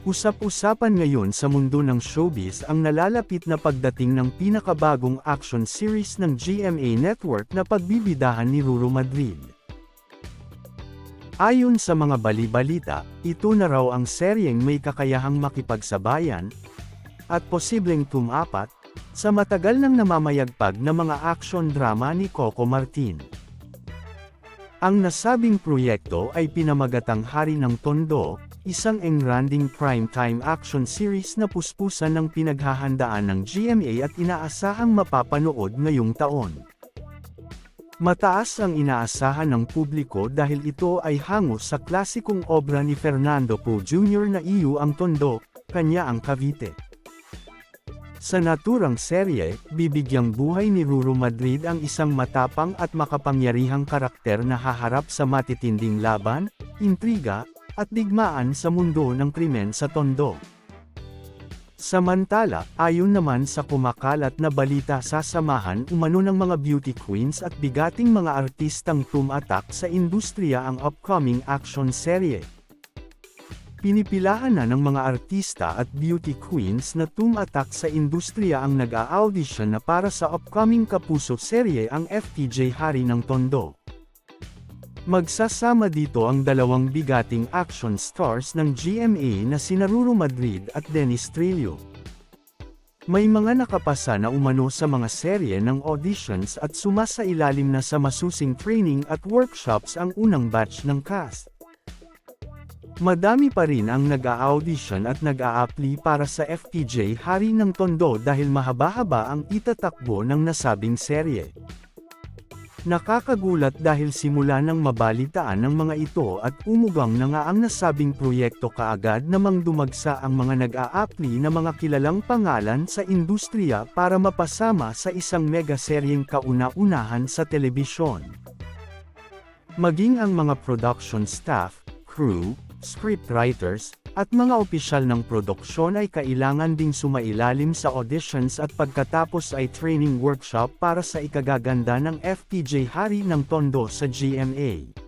Usap-usapan ngayon sa mundo ng showbiz ang nalalapit na pagdating ng pinakabagong action series ng GMA Network na pagbibidahan ni Ruru Madrid. Ayon sa mga bali-balita, ito na raw ang seryeng may kakayahang makipagsabayan at posibleng tumapat sa matagal nang namamayagpag na mga action drama ni Coco Martin. Ang nasabing proyekto ay pinamagatang Hari ng Tondo, isang engranding primetime action series na puspusan ng pinaghahandaan ng GMA at inaasahang mapapanood ngayong taon. Mataas ang inaasahan ng publiko dahil ito ay hango sa klasikong obra ni Fernando Poe Jr. na Iyo ang Tondo, Kanya ang Cavite. Sa naturang serye, bibigyang buhay ni Ruru Madrid ang isang matapang at makapangyarihang karakter na haharap sa matitinding laban, intriga, at digmaan sa mundo ng krimen sa Tondo. Samantala, ayon naman sa kumakalat na balita, sasamahan umano ng mga beauty queens at bigating mga artistang tumatak sa industriya ang upcoming action serye. Pinipilahan na ng mga artista at beauty queens na tumatak sa industriya ang nag-a-audition na para sa upcoming kapuso serye ang FTJ Hari ng Tondo. Magsasama dito ang dalawang bigating action stars ng GMA na sina Ruru Madrid at Dennis Trillo. May mga nakapasa na umano sa mga serye ng auditions at sumasailalim na sa masusing training at workshops ang unang batch ng cast. Madami pa rin ang nag-a-audition at nag-a-apply para sa FTJ Hari ng Tondo dahil mahaba-haba ang itatakbo ng nasabing serye. Nakakagulat dahil simula nang mabalitaan ng mga ito at umugang na nga ang nasabing proyekto kaagad namang dumagsa ang mga nag-a-apply na mga kilalang pangalan sa industriya para mapasama sa isang mega-seryeng kauna-unahan sa telebisyon. Maging ang mga production staff, crew, scriptwriters, at mga opisyal ng produksyon ay kailangan ding sumailalim sa auditions at pagkatapos ay training workshop para sa ikagaganda ng FTJ Hari ng Tondo sa GMA.